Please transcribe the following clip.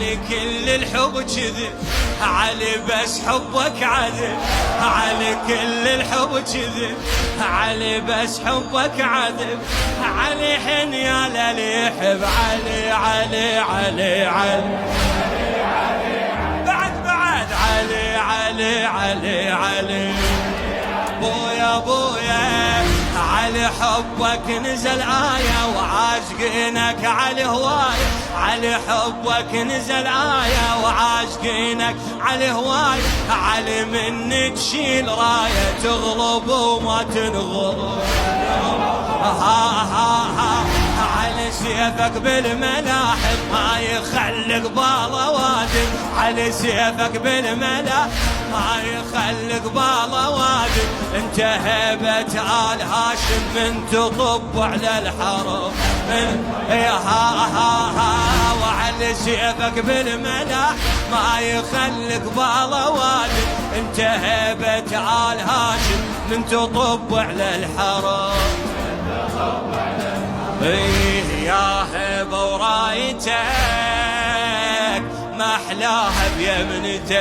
علي كل الحب كذب، علي بس حبك عذب، علي كل الحب كذب، علي بس حبك عذب، علي حن يا للي يحب، علي علي علي علي بعد علي علي علي علي بويا بويا علي حبك نزل آية وعاشقينك علي هواية، علي حبك نزل آية وعاشقينك علي هواية، علي منك تشيل راية تغلب وما تنغلب، ها ها ها علي سيفك بالملاحم ما يخلي قبال وادم، علي سيفك بالملاحم ما يخلي قبال وادم، انت هيبة آل هاشم من تطب على الحرم، يا ها ها ها وعلي سيفك بالملاحم ما يخلي قبال وادم، انت هيبة آل هاشم من تطب على الحرم. ايه يا هبة ورايتك ما احلاها بيمنتك.